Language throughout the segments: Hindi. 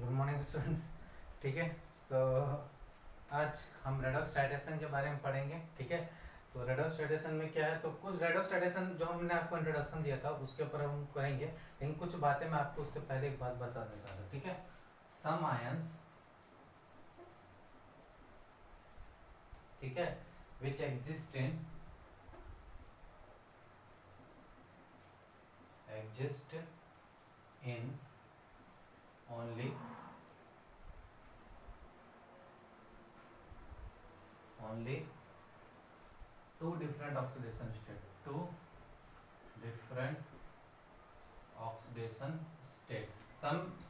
Good morning students. ठीक है, सो आज हम रेडॉक्स टाइटेशन के बारे में पढ़ेंगे। ठीक है, तो रेडॉक्स टाइटेशन में क्या है, तो कुछ रेडॉक्स टाइटेशन जो हमने आपको इंट्रोडक्शन दिया था उसके ऊपर हम करेंगे, लेकिन कुछ बातें मैं आपको उससे पहले एक बात बता देता हूँ। ठीक है, सम आयंस, ठीक है, which exist in only two different oxidation state,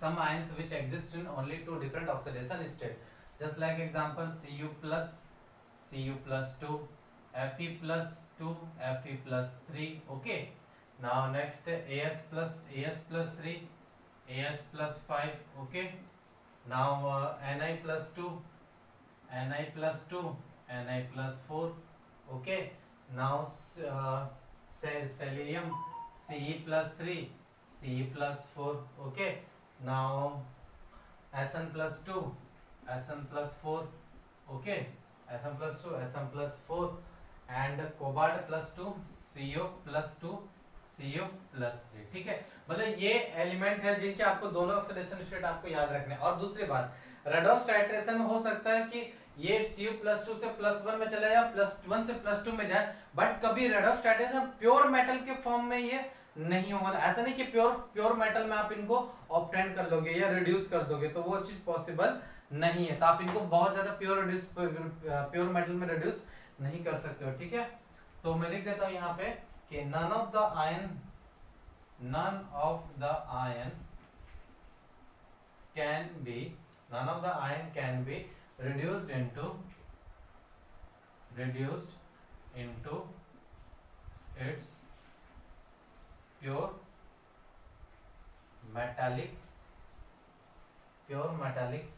some ions which exist in only two different oxidation state, just like example Cu plus 2, Fe plus 2, Fe plus 3. Okay, now next As plus 3, As plus 5. Okay, now Ni plus 2, Ni plus 2, Ni plus 4. Okay, now selenium Ce plus 3, Ce plus 4. Okay, now Sn plus 2, Sn plus 4. Okay, Sn plus 2, Sn plus 4, and cobalt plus 2, Co plus 2, Co plus 3. ठीक है, मतलब ये एलिमेंट है जिनके आपको दोनों ऑक्सीडेशन स्टेट आपको याद रखने हैं। और दूसरी बात, रेडॉक्स टाइट्रेशन में हो सकता है कि ये Cu प्लस 2 से प्लस 1 में चला जाए, प्लस 1 से प्लस 2 में जाए, बट कभी रेडॉक्स टाइट्रेशन प्योर मेटल के फॉर्म में ये नहीं होगा। ऐसा नहीं कि प्योर मेटल में आप इनको ऑब्टेन कर लोगे या रिड्यूस कर दोगे, तो वो चीज पॉसिबल नहीं है। तो आप इनको बहुत ज्यादा प्योर मेटल में रिड्यूस नहीं कर सकते हो। ठीक है, तो मैं लिख देता हूं यहाँ पे कि none of the ion can be reduced into its pure metallic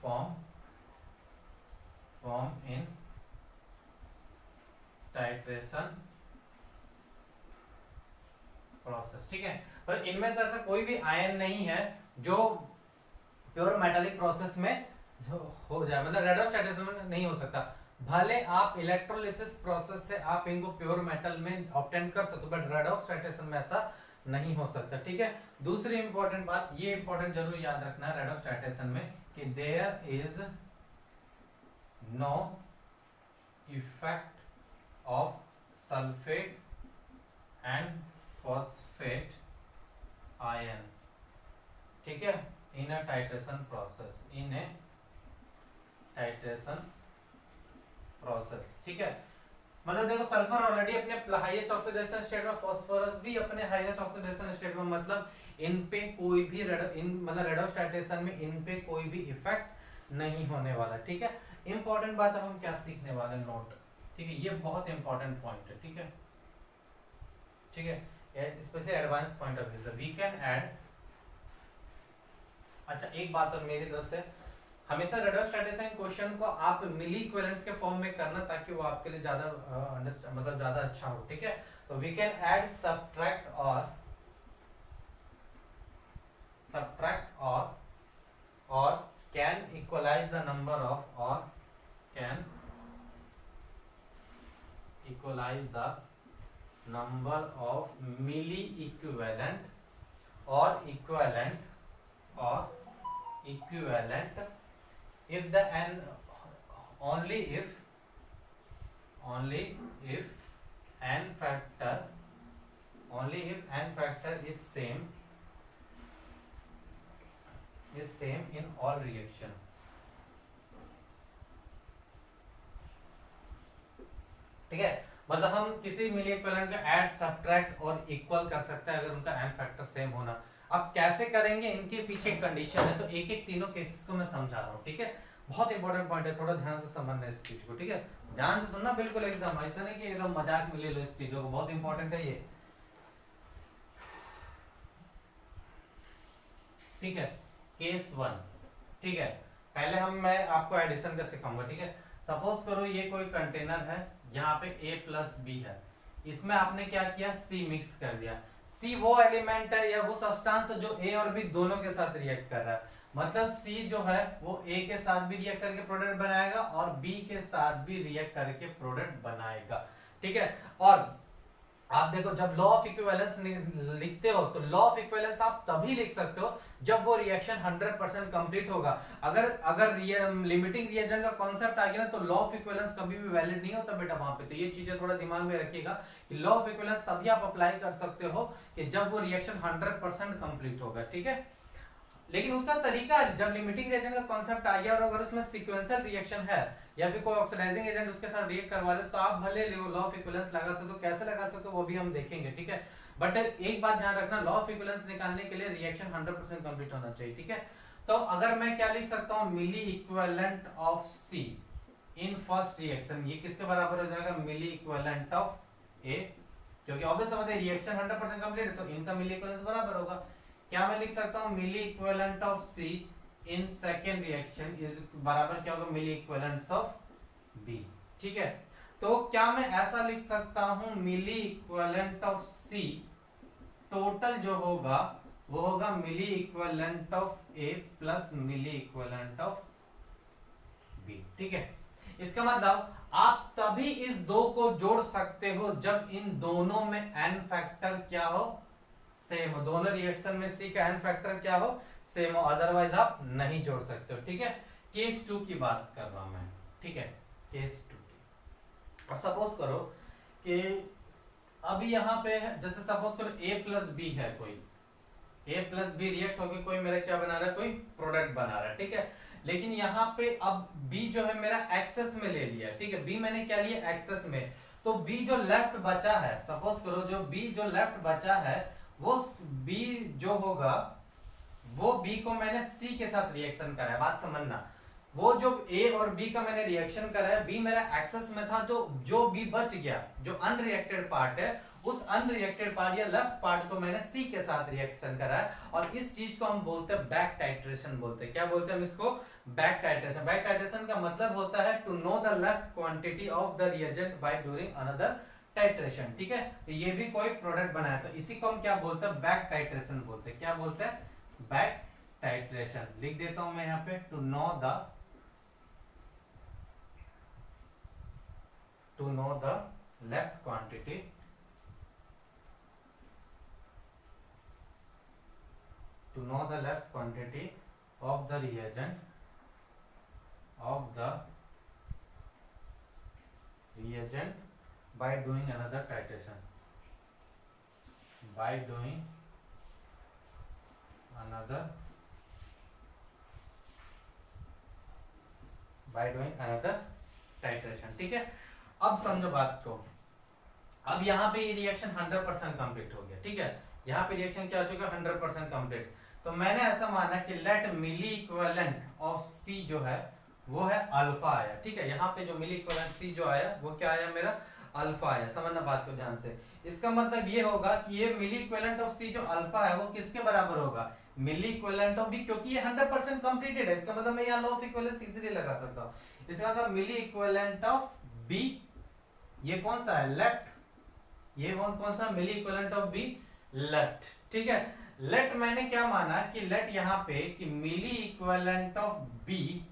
form in titration process. ठीक है, पर इनमें से ऐसा कोई भी आयन नहीं है जो प्योर मेटालिक प्रोसेस में हो जाए, मतलब रेडॉक्स टाइट्रेशन में नहीं हो सकता। भले आप इलेक्ट्रोलिसिस प्रोसेस से आप इनको प्योर मेटल में ऑब्टेन कर सकते हो, बट रेडॉक्स टाइट्रेशन में ऐसा नहीं हो सकता। ठीक है, दूसरी इंपॉर्टेंट बात, ये इंपॉर्टेंट जरूर याद रखना है रेडॉक्स टाइट्रेशन में कि there is no effect of sulphate and phosphate ion. ठीक है, इन अ टाइट्रेशन प्रोसेस। ठीक है, मतलब देखो सल्फर ऑलरेडी अपने हाईएस्ट ऑक्सीडेशन स्टेट में, फास्फोरस भी अपने हाईएस्ट ऑक्सीडेशन स्टेट में, मतलब इन पे कोई भी मतलब रेडॉक्स टाइट्रेशन में इन पे कोई भी इफेक्ट नहीं होने वाला। ठीक है, इंपॉर्टेंट बात है, हम क्या सीखने वाले नोट। ठीक है, ये बहुत इंपॉर्टेंट पॉइंट है। ठीक है, ठीक है, specially advance point of view से वी कैन ऐड। अच्छा, एक बात और मेरी तरफ से, हमेशा रेडॉक्स टाइट्रेशन क्वेश्चन को आप मिली इक्विवेलेंस के फॉर्म में करना, ताकि वो आपके लिए ज्यादा मतलब ज्यादा अच्छा हो। ठीक है, तो वी कैन ऐड सब्ट्रैक्ट और can equalize the number of, और can equalize the number of milli equivalent or equivalent if the n only if n factor is same in all reaction। ठीक है, मतलब हम किसी मिली इक्विवेलेंट का ऐड सब्ट्रैक्ट और इक्वल कर सकते हैं अगर उनका n फैक्टर सेम होना। अब कैसे करेंगे, इनके पीछे कंडीशन है, तो एक एक तीनों केसेस को मैं समझा रहा हूँ। ठीक है, बहुत इंपॉर्टेंट पॉइंट है, थोड़ा ध्यान से समझना इस चीज को। ठीक है, ध्यान से सुनना, बिल्कुल एकदम ऐसा नहीं कि एकदम मजाक में ले लो इस चीजों को, बहुत इंपॉर्टेंट है ये। ठीक है, केस 1। ठीक है, पहले मैं आपको एडिशन का सिखाऊंगा। ठीक है, सपोज करो ये कोई कंटेनर है, यहाँ पे A प्लस बी है, इसमें आपने क्या किया, C मिक्स कर दिया। C वो एलिमेंट है या वो सब्सटेंस है जो A और B दोनों के साथ रिएक्ट कर रहा है, मतलब सी जो है वो ए के साथ भी रिएक्ट करके प्रोडक्ट बनाएगा और बी के साथ भी रिएक्ट करके प्रोडक्ट बनाएगा, ठीक है। और आप देखो जब लॉ ऑफ इक्विवेलेंस लिखते हो तो लॉ ऑफ इक्विवेलेंस आप तभी लिख सकते हो जब वो रिएक्शन 100% कंप्लीट होगा। अगर लिमिटिंग रिएजेंट का कॉन्सेप्ट आ गया ना तो लॉ ऑफ इक्विवेलेंस कभी भी वैलिड नहीं होता बेटा वहां पे। तो ये चीजें थोड़ा दिमाग में रखिएगा कि लॉ ऑफ इक्विवेलेंस तभी आप अप्लाई कर सकते हो कि जब वो रिएक्शन 100% कंप्लीट होगा, ठीक है। लेकिन उसका तरीका, जब लिमिटिंग रिएजेंट का कॉन्सेप्ट आ गया और अगर उसमें सीक्वेंशियल रिएक्शन है या फिर कोई ऑक्सीडाइजिंग एजेंट उसके साथ रिएक्ट करवा दे तो आप भले लॉ ऑफ इक्विवेलेंस लगा सकते हो, कैसे लगा सकते हो वो भी हम देखेंगे, ठीक है। बट एक बात ध्यान रखना, लॉ ऑफ इक्विवेलेंस निकालने के लिए रिएक्शन 100% कंप्लीट होना चाहिए, ठीक है। तो अगर मैं क्या लिख सकता हूं, milli equivalent of C in first reaction, ये किसके बराबर हो जाएगा, मिली इक्विवेलेंट ऑफ ए, क्योंकि ऑब्वियस समझ है रिएक्शन 100% कंप्लीट है तो इनका मिली इक्विवेलेंस बराबर होगा। क्या मैं लिख सकता हूं, milli equivalent of C in second reaction is बराबर क्या होगा, मिली इक्विवेलेंट्स ऑफ बी, ठीक है। तो क्या मैं ऐसा लिख सकता हूं, milli equivalent of C total जो होगा वो होगा milli equivalent of A plus milli equivalent of B, ठीक है। इसका मतलब आप तभी इस दो को जोड़ सकते हो जब इन दोनों में एन फैक्टर क्या हो, सेम हो। दोनों रिएक्शन में सी का एन फैक्टर क्या हो, सेम हो, अदरवाइज आप नहीं जोड़ सकते हो, ठीक है। केस 2 की बात कर रहा हूं मैं, ठीक है, केस 2 की। अब सपोज करो कि अभी यहां पे जैसे सपोज करो a प्लस बी है, कोई a प्लस बी रिएक्ट होकर कोई मेरा क्या बना रहा है, कोई प्रोडक्ट बना रहा है, ठीक है। लेकिन यहाँ पे अब b जो है मेरा एक्सेस में ले लिया, ठीक है, b मैंने क्या लिया एक्सेस में, तो b जो लेफ्ट बचा है, सपोज करो जो b जो लेफ्ट बचा है वो b जो होगा वो b को मैंने c के साथ रिएक्शन करा है, बात समझना। वो जो a और b का मैंने रिएक्शन करा है, b मेरा एक्सेस में था, जो b बच गया, जो अनरिएक्टेड पार्ट है, उस अनरिएक्टेड पार्ट या लेफ्ट पार्ट को मैंने c के साथ रिएक्शन करा है। और इस चीज को हम बोलते हैं बैक टाइट्रेशन बोलते हैं। क्या बोलते हैं हम इसको, बैक टाइट्रेशन। बैक टाइट्रेशन का मतलब होता है to know the left quantity of the reagent by doing another titration, ठीक है। तो ये भी कोई प्रोडक्ट बनाया तो इसी को हम क्या बोलते हैं, बैक टाइट्रेशन बोलते हैं। क्या बोलते हैं, बैक टाइट्रेशन। लिख देता हूं मैं यहाँ पे, to know the left quantity of the reagent by doing another titration, ठीक है। अब समझो बात को, अब यहाँ पे ये रिएक्शन 100% कंप्लीट हो गया, ठीक है। यहाँ पे रिएक्शन क्या हो चुका है, 100% कंप्लीट। तो मैंने ऐसा माना कि लेट मिली इक्विवेलेंट ऑफ सी जो है वो है अल्फा आया, ठीक है। यहाँ पे जो मिली इक्विवेलेंट सी जो आया वो क्या आया, मेरा अल्फा आया। समझना बात को ध्यान से। इसका मतलब ये होगा कि ये मिली इक्विवेलेंट ऑफ सी जो अल्फा है वो किसके बराबर होगा, मिली इक्विवेलेंट ऑफ बी, क्योंकि ये 100% कंप्लीटेड है। इसका मतलब मैं यहाँ लॉ ऑफ इक्विवेलेंस इजीली लगा सकता हूँ। इसका मतलब मिली इक्विवेलेंट ऑफ बी, ये कौन सा है, लेफ्ट, ये कौन सा, मिली इक्विवेलेंट ऑफ बी लेफ्ट, ठीक है। लेट मैंने क्या माना कि लेट यहाँ पे कि milli equivalent of be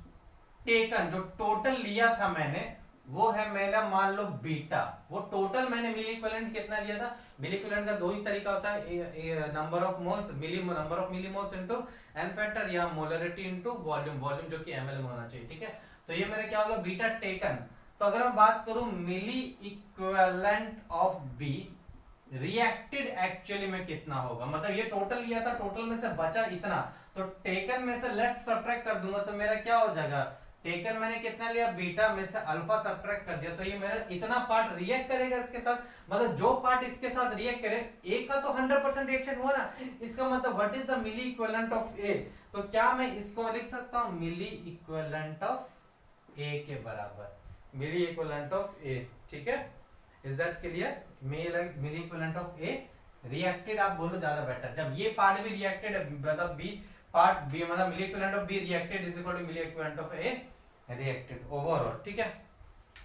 taken, जो टोटल लिया था मैंने वो है मेरा मान लो बीटा। वो टोटल मैंने मिली इक्विवेलेंट कितना लिया था, मिली इक्विवेलेंट का दो ही तरीका होता है, number of moles, number of millimoles into n factor या मोलरिटी इनटू वॉल्यूम, जो कि ml में होना चाहिए, ठीक है। तो ये मेरा क्या होगा, बीटा टेकन। तो अगर मैं बात करूं milli equivalent of B reacted actually में कितना होगा, मतलब ये टोटल लिया था, टोटल में से बचा इतना, तो टेकन में से लेफ्ट सब्ट्रैक्ट कर दूंगा तो मेरा क्या हो जाएगा, टेकन मैंने कितना लिया, बीटा में से अल्फा सब्ट्रैक्ट कर दिया, तो ये मेरा इतना पार्ट रिएक्ट करेगा इसके साथ। मतलब जो पार्ट इसके साथ रिएक्ट करे, ए का तो 100% रिएक्शन हुआ ना, इसका मतलब what is the milli equivalent of A. तो क्या मैं इसको लिख सकता हूं, मिली इक्विवेलेंट ऑफ ए के बराबर, मिली इक्विवेलेंट ऑफ ए, ठीक है। Is that clear, milli equivalent of A reacted, आप बोलो ज्यादा बेटर। जब ये पार्ट भी रिएक्टेड है, मतलब बी पार्ट बी, मतलब milli equivalent of B reacted is equal to milli equivalent of A reacted overall, ठीक है।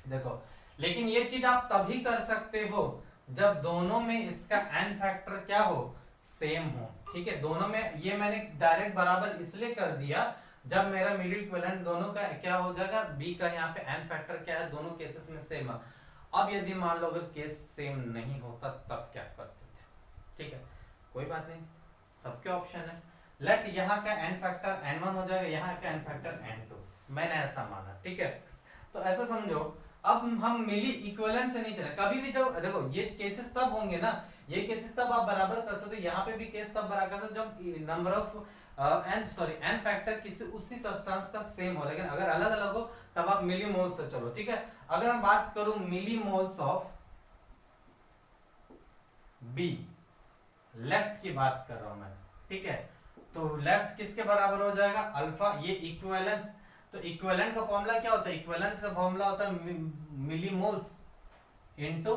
देखो, लेकिन ये चीज आप तभी कर सकते हो जब दोनों में इसका एन फैक्टर क्या हो, सेम हो, ठीक है, दोनों में ये मैंने डायरेक्ट बराबर इसलिए कर दिया जब मेरा मिली इक्विवेलेंट दोनों का क्या हो जाएगा, b का यहाँ पे n फैक्टर क्या है, दोनों केसेस में सेम है। अब यदि मान लो अगर केस सेम नहीं होता तब क्या करते थे, ठीक है, कोई बात नहीं, सबके ऑप्शन है। लेट यहाँ का n फैक्टर n1 हो जाएगा, यहाँ का n फैक्टर n2, मैंने ऐसा माना, ठीक है। तो ऐसा समझो अब हम मिली इक्विवेलेंट से नहीं चले, कभी भी जब देखो ये केसेस तब होंगे ना, ये केसेस तब आप बराबर कर सकते हो, यहाँ पे भी केस तब बराबर कर सकते हो जब नंबर ऑफ n फैक्टर किसी उसी सब्सटेंस का सेम हो, लेकिन अगर अलग अलग हो तब आप मिली मोल से चलो, ठीक है। अगर मैं बात करूं मिली मोल्स ऑफ बी, लेफ्ट की बात कर रहा हूं मैं, ठीक है, तो लेफ्ट किसके बराबर हो जाएगा, अल्फा, ये इक्विवेलेंस, तो इक्विवेलेंट का फॉर्मूला क्या होता है, इक्विवेलेंस का फॉर्मूला होता है मिलीमोल्स इनटू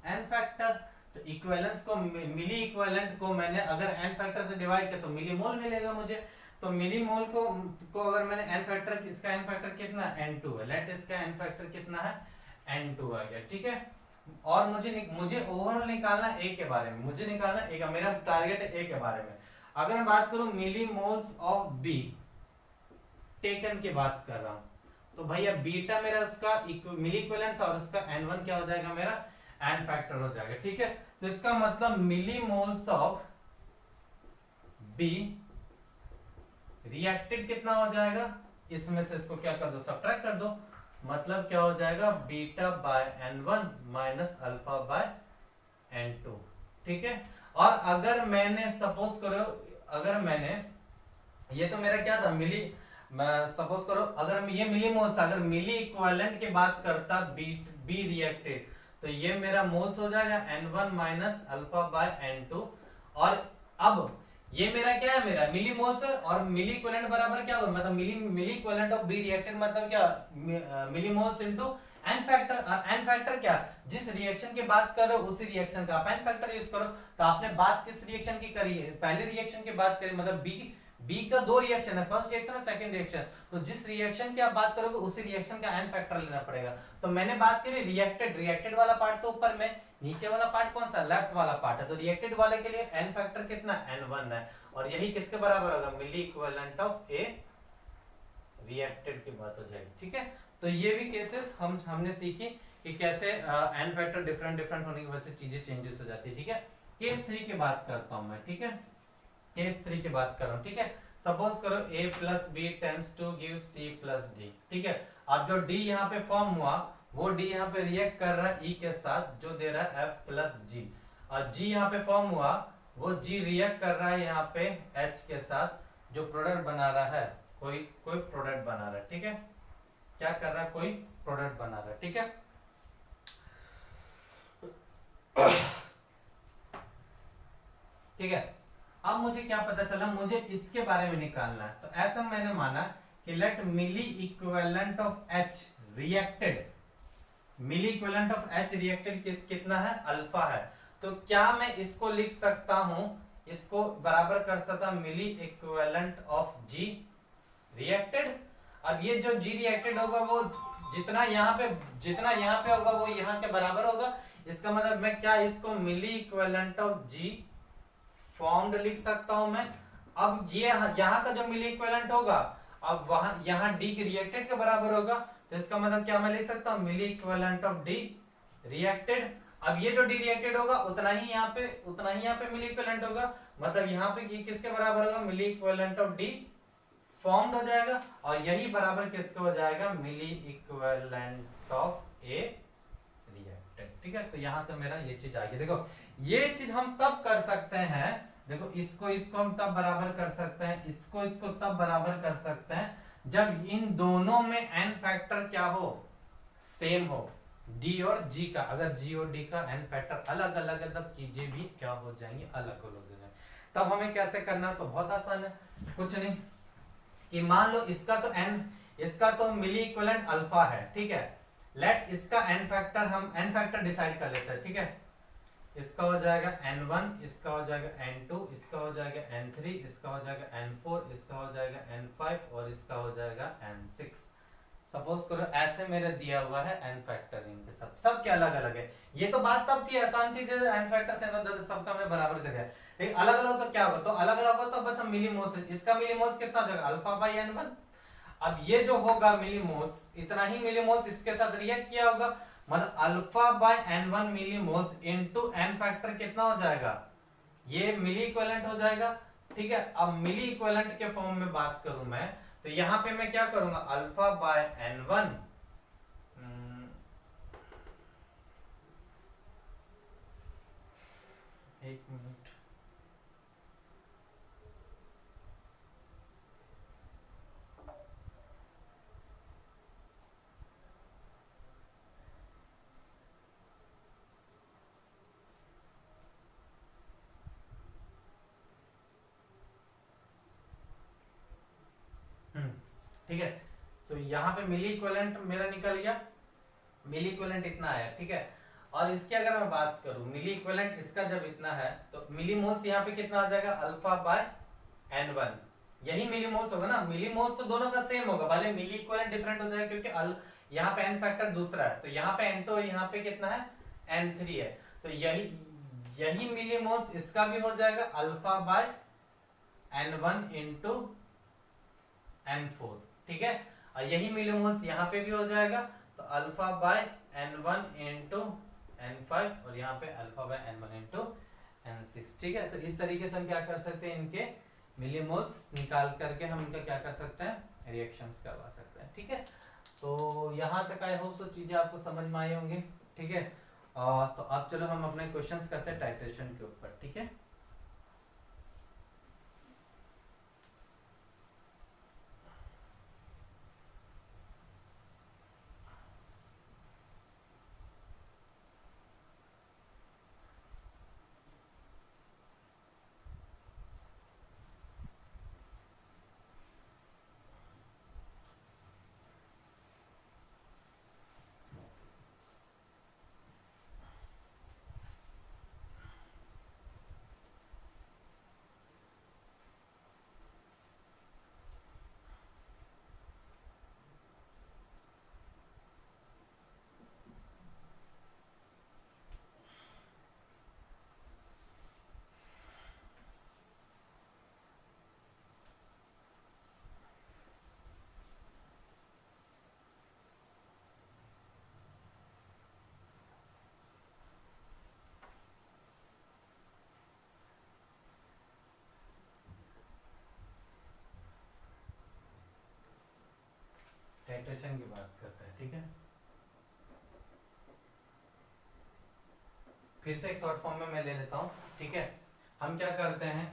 n फैक्टर। तो इक्विवेलेंस को मिली इक्विवेलेंट को मैंने अगर n फैक्टर से डिवाइड किया तो मिलीमोल मिलेगा मुझे, तो मिलीमोल को अगर मैंने n फैक्टर, इसका n फैक्टर कितना है, n2 है, लेट इसका n फैक्टर कितना है, n2 आ गया, ठीक है। और मुझे ओवरऑल निकालना ए के बारे में, मुझे निकालना ए का, मेरा टारगेट है ए के बारे में। अगर मैं बात करूं मिलीमोल्स ऑफ बी टेकन की बात कर रहा हूं, तो भैया बीटा मेरा उसका मिली इक्विवेलेंट था और उसका n1 क्या हो जाएगा, मेरा n फैक्टर हो जाएगा, ठीक है। तो इसका मतलब मिलीमोल्स ऑफ बी रिएक्टेड कितना हो जाएगा, इसमें से इसको क्या कर दो, सब्ट्रैक्ट कर दो, मतलब क्या हो जाएगा, beta by n1 minus alpha by n2, ठीक है। और अगर मैंने सपोज करो, अगर मैंने ये तो मेरा क्या था मिली, मैं सपोज करो अगर ये मिली मोल्स था, अगर मिली इक्विवेलेंट की बात करता बी रिएक्टेड, तो ये मेरा मोल्स हो जाएगा n1 minus alpha by n2। और अब ये मेरा क्या है, मेरा मिली मोल्स है, और मिली इक्विवेलेंट बराबर क्या होगा, मतलब milli equivalent of B reacted मतलब क्या, मिली मोल्स इनटू n फैक्टर। और n फैक्टर क्या, जिस रिएक्शन की बात कर रहे हो उसी रिएक्शन का आप n फैक्टर यूज करो। तो आपने बात किस रिएक्शन की करी है, पहले रिएक्शन की बात करी, मतलब बी का दो रिएक्शन है, फर्स्ट रिएक्शन और सेकंड रिएक्शन, तो जिस रिएक्शन की आप बात करोगे उसी रिएक्शन का n फैक्टर लेना पड़ेगा। तो मैंने बात करी रिएक्टेड वाला पार्ट तो ऊपर में, नीचे वाला पार्ट कौन सा, लेफ्ट वाला पार्ट है, तो रिएक्टेड वाले के लिए n फैक्टर कितना, n1 है, और यही किसके बराबर होगा, milli equivalent of A reacted की बात हो जाएगी, ठीक है। तो ये भी केसेस हमने सीखी कि कैसे n फैक्टर डिफरेंट होने की वजह से चीजें चेंजेस हो जाती है, ठीक है। केस 3 की बात करता हूं मैं, ठीक है, केस 3 की बात कर रहा हूं, ठीक है। सपोज करो a plus B tends to give c plus D, ठीक है। अब जो d यहाँ पे फॉर्म हुआ वो d यहाँ पे रिएक्ट कर रहा है e के साथ जो दे रहा है f प्लस g, और g यहाँ पे फॉर्म हुआ वो g रिएक्ट कर रहा है यहाँ पे h के साथ जो प्रोडक्ट बना रहा है, कोई प्रोडक्ट बना रहा है, ठीक है, क्या कर रहा है, कोई प्रोडक्ट बना रहा है, ठीक है। ठीक है, अब मुझे क्या पता चला, मुझे इसके बारे में निकालना है, तो ऐसा मैंने माना कि let milli equivalent of H reacted, milli equivalent of H reacted कितना है, अल्फा है, तो क्या मैं इसको लिख सकता हूं, इसको बराबर कर सकता हूं milli equivalent of G reacted. अब ये जो G रिएक्टेड होगा वो जितना यहाँ पे होगा वो यहाँ के बराबर होगा, इसका मतलब मैं क्या इसको मिली इक्विवेलेंट ऑफ G फॉर्म्ड लिख सकता हूं मैं। अब ये यहाँ का जो मिली इक्विवेलेंट होगा अब वहां यहाँ डी के रिएक्टेड के बराबर होगा, तो इसका मतलब क्या मैं लिख सकता हूँ मिली इक्विवेलेंट ऑफ डी रिएक्टेड। अब ये जो डी रिएक्टेड होगा उतना ही यहाँ पे मिली इक्विवेलेंट होगा, मतलब यहाँ पे किसके बराबर होगा, milli equivalent of D formed हो जाएगा, और यही बराबर किसके हो जाएगा, मिली इक्विवेलेंट ऑफ ए रिएक्टेड, ठीक है। तो यहां से मेरा ये चीज आ गई, देखो ये चीज हम तब कर सकते हैं, देखो इसको हम तब बराबर कर सकते हैं, इसको तब बराबर कर सकते हैं जब इन दोनों में n फैक्टर क्या हो, सेम हो, d और g का, अगर g और d का n फैक्टर अलग अलग है तब चीजें भी क्या हो जाएंगी, अलग हो जाएंगी। तब हमें कैसे करना है, तो बहुत आसान है, कुछ नहीं कि मान लो इसका तो मिली इक्विवेलेंट अल्फा है, ठीक है, लेट इसका n फैक्टर हम n फैक्टर डिसाइड कर लेते हैं, ठीक है। इसका हो जाएगा n1, इसका हो जाएगा n2, इसका हो जाएगा n3, इसका हो जाएगा n4, इसका हो जाएगा n5 और इसका हो जाएगा n6, सपोज करो ऐसे मेरे दिया हुआ है n फैक्टर इनके सब के अलग अलग है। ये तो बात तब थी आसान थी जब n फैक्टर से सबका हमने बराबर कर दिया। लेकिन अलग अलग तो क्या होगा, तो अलग अलग होगा तो बस हम मिलीमोल्स, इसका मिलीमोल्स कितना हो जाएगा अल्फा बाई n1। अब ये जो होगा मिलीमोल्स, इतना ही मिलीमोल्स इसके साथ रिएक्ट किया होगा, मतलब alpha by n1 millimoles into n factor कितना हो जाएगा, ये मिली इक्विवेलेंट हो जाएगा। ठीक है, अब मिली इक्विवेलेंट के फॉर्म में बात करूं मैं, तो यहां पे मैं क्या करूंगा अल्फा बाय n1 एक मिनट, ठीक है। तो यहाँ पे मिली इक्विवेलेंट मेरा निकल गया, मिली इक्विवेलेंट इतना आया। ठीक है, और इसकी अगर मैं बात करूं मिली इक्विवेलेंट इसका जब इतना है तो मिलीमोल्स यहाँ पे कितना आ जाएगा अल्फा बाय n1, यही मिलीमोल्स होगा ना। मिलीमोल्स तो दोनों का सेम होगा, भले मिली इक्विवेलेंट डिफरेंट हो जाएगा क्योंकि यहाँ पे n फैक्टर दूसरा है, तो यहाँ पे n2 और यहाँ पे कितना है n3 है, तो यही मिलीमोल्स इसका भी हो जाएगा alpha by n1 into n4। ठीक है, और यही मिलीमोल्स यहाँ पे भी हो जाएगा, तो alpha by n1 into n5 और यहाँ पे alpha by n1 into n6। ठीक है, तो इस तरीके से हम क्या कर सकते हैं, इनके मिलीमोल्स निकाल करके हम इनका क्या कर सकते हैं रिएक्शंस करवा सकते हैं। ठीक है, तो यहाँ तक आई होप सो चीजें आपको समझ में आई होंगी। ठीक है, तो अब चलो हम अपने क्वेश्चंस करते हैं टाइट्रेशन के ऊपर। ठीक है, टाइट्रेशन की बात करते हैं। ठीक है, फिर से एक शॉर्ट फॉर्म में मैं ले लेता हूँ। ठीक है, हम क्या करते हैं,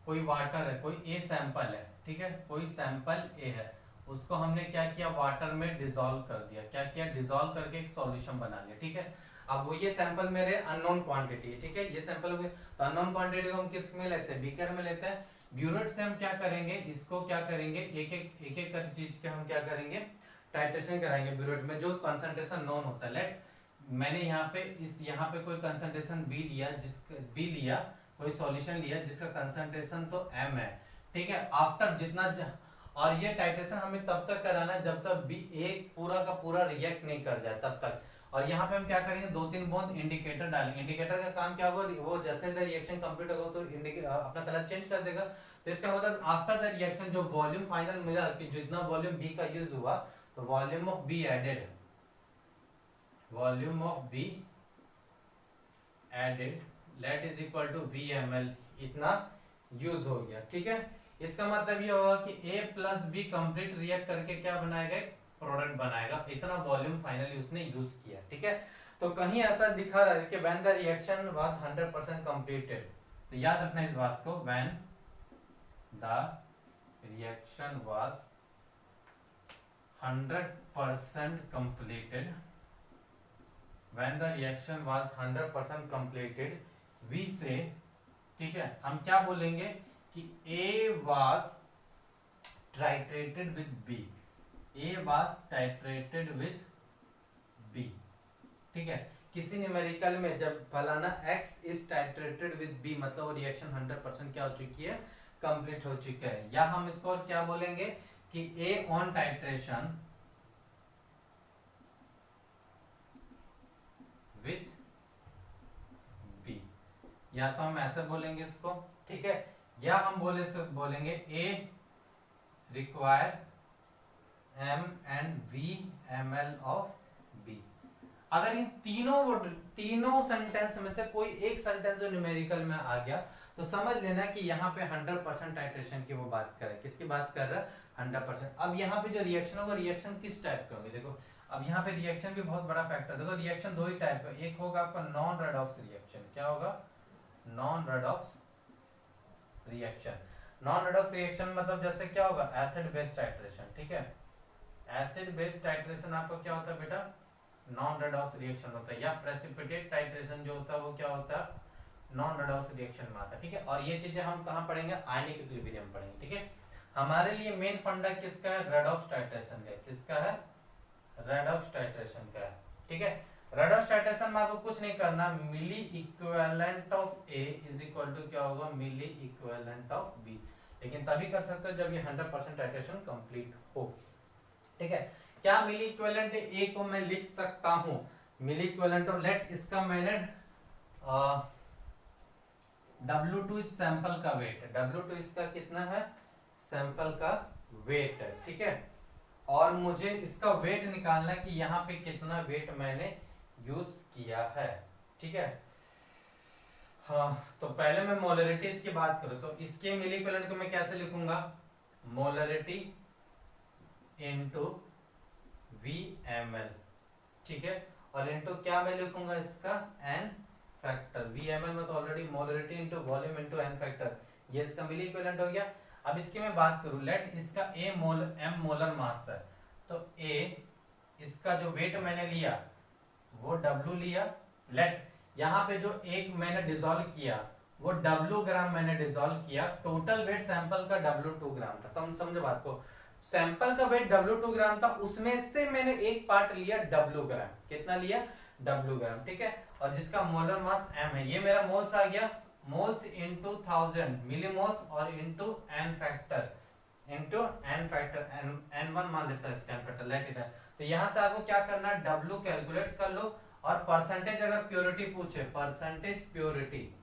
कोई वाटर है, कोई ए सैंपल है। ठीक है, कोई सैंपल ए है, उसको हमने क्या किया वाटर में डिसॉल्व कर दिया, क्या किया डिसॉल्व करके एक सॉल्यूशन बना लिया। ठीक है, अब वो ये सैंपल मेरे अननोन क्वांटिटी है। ठीक है, ये सैंपल तो अननोन क्वांटिटी को हम किस में लेते हैं, बीकर में लेते हैं। ब्यूरेट से हम क्या करेंगे, इसको क्या करेंगे एक एक कर चीज के हम क्या करेंगे टाइट्रेशन कराएंगे ब्यूरेट में, जो कंसंट्रेशन नोन होता है। लेट मैंने यहाँ पे कोई कंसंट्रेशन बी लिया, कोई सॉल्यूशन लिया जिसका कंसंट्रेशन तो m है। ठीक है, आफ्टर और ये टाइट्रेशन हमें तब तक कराना है जब तक बी एक पूरा का पूरा रिएक्ट नहीं कर जाए तब तक। और यहाँ पे हम क्या करेंगे 2-3 बूंद इंडिकेटर डालेंगे। इंडिकेटर का काम क्या होगा, वो जैसे द रिएक्शन कंप्लीट होगा तो अपना कलर चेंज कर देगा। तो इसका मतलब आफ्टर द रिएक्शन जो वॉल्यूम फाइनल मिला कि जितना वॉल्यूम बी का यूज हुआ, तो volume of B added, volume of B added let is equal to V M L, इतना यूज हो गया। ठीक है, इसका मतलब ये होगा कि a plus B complete react करके क्या बनाएगा, प्रोडक्ट बनाएगा, इतना वॉल्यूम फाइनली उसने यूज किया। ठीक है, तो कहीं ऐसा दिखा रहा है कि when the reaction was 100% completed, तो याद रखना इस बात को, when the reaction was 100% completed, when the reaction was 100% completed, we say, ठीक है, हम क्या बोलेंगे कि A was titrated with B, A was titrated with B। ठीक है, किसी न्यूमेरिकल में जब फलाना X is titrated with B, मतलब वो रिएक्शन 100% क्या हो चुकी है, कंप्लीट हो चुका है। या हम इसको क्या बोलेंगे कि A on titration with B, या तो हम ऐसे बोलेंगे इसको, ठीक है, या हम बोलेंगे A require M and V ml of B। अगर इन तीनों सेंटेंस में से कोई एक सेंटेंस जो न्यूमेरिकल में आ गया तो समझ लेना कि यहाँ पे 100% टाइट्रेशन की वो बात कर रहा है। किसकी बात कर रहा है? 100%। अब यहाँ पे जो रिएक्शन होगा, रिएक्शन किस टाइप का होगा? देखो अब यहाँ पे रिएक्शन भी बहुत बड़ा फैक्टर। देखो रिएक्शन दो ही टाइप का, एक होगा आपका नॉन रेडॉक्स रिएक्शन। क्या होगा? Non redox reaction. Non redox reaction मतलब जैसे क्या होगा? एसिड बेस टाइट्रेशन, ठीक है। एसिड बेस टाइट्रेशन आपका क्या होता है बेटा? नॉन रेडॉक्स रिएक्शन होता है। या प्रेसिपिटेट टाइट्रेशन जो होता है वो क्या होता है? नॉन रेडॉक्स रिएक्शन में आता है, ठीक है। और ये चीजें हम कहाँ पढ़ेंगे? आयनिक इक्विलिब्रियम पढ़ेंगे, ठीक है। हमारे लिए मेन फंडा किसका है? रेडॉक्स टाइट्रेशन का। किसका है? रेडॉक्स टाइट्रेशन का है, ठीक है। रेडॉक्स टाइट्रेशन में आपको कुछ नहीं करना, milli equivalent of A is equal to क्या होगा? Milli equivalent of B. लेकिन तभी कर सकते हो जब ये 100% टाइट्रेशन कंप्लीट हो, ठीक है। क्या मिली इक्विवेलेंट ए को मैं लिख सकता हूं? मिली इक्विवेलेंट ऑफ, लेट इसका मैंने W2 इस सैंपल का वेट, W2 इसका कितना है? सैंपल का वेट है, ठीक है। और मुझे इसका वेट निकालना है कि यहाँ पे कितना वेट मैंने यूज किया है, ठीक है। हाँ, तो पहले मैं मोलरिटीज की बात करूं तो इसके मिली इक्विवेलेंट को मैं कैसे लिखूंगा? मोलरिटी इनटू VmL, ठीक है। और इनटू क्या मैं लिखूंगा इसका? n factor. VmL में तो already molarity into volume into n factor, ये इसका मिली इक्विवेलेंट हो गया। अब इसकी मैं बात करूं, लेट इसका m मोलर मास है, तो A इसका जो वेट मैंने लिया वो W लिया। लेट यहाँ पे जो एक मैंने डिसॉल्व किया वो W ग्राम मैंने डिसॉल्व किया। टोटल वेट सैंपल का W2 ग्राम था। समझो बात को, सैंपल का वेट W2 ग्राम था, उसमें से मैंने एक पार्ट लिया W ग्राम। कितना लिया? W ग्राम, ठीक है। और जिसका मोलर मास m है, ये मेरा मोल्स आ गया। मोल्स इनटू 1000 मिलीमोल्स और into n factor, into n factor, n1 मान लेता है इसका n फैक्टर, लेट इट है। तो यहां से आपको क्या करना है? W कैलकुलेट कर लो। और परसेंटेज अगर प्योरिटी पूछे, परसेंटेज प्योरिटी,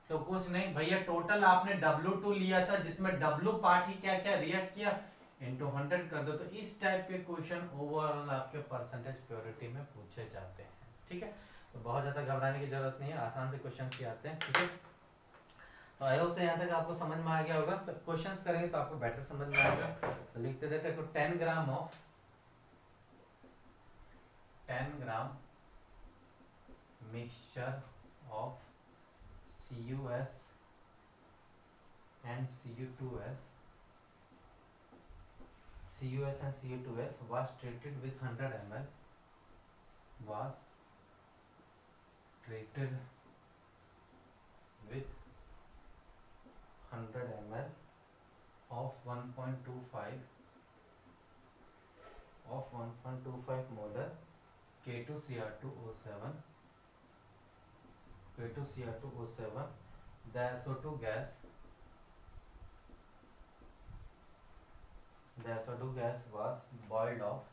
तो कुछ नहीं भैया, टोटल आपने W2 लिया था जिसमें W पार्ट ही क्या क्या रिएक्ट किया, इनटू 100 कर दो। तो इस टाइप के क्वेश्चन ओवरऑल आपके परसेंटेज प्योरिटी में पूछे जाते हैं, ठीक है। तो बहुत ज्यादा घबराने की जरूरत नहीं है, आसान से क्वेश्चंस भी आते हैं, ठीक है। तो आई होप से यहाँ तक आपको समझ में आ गया होगा। तो क्वेश्चंस करेंगे तो आपको बेटर समझ में आएगा। तो लिखते देते हैं 10 gram of 10 gram mixture of CuS and Cu2S, CuS and Cu2S was treated with 100 ml, was treated with 100 ml of 1.25 molar K2Cr2O7, K2Cr2O7, the SO2 gas was boiled off,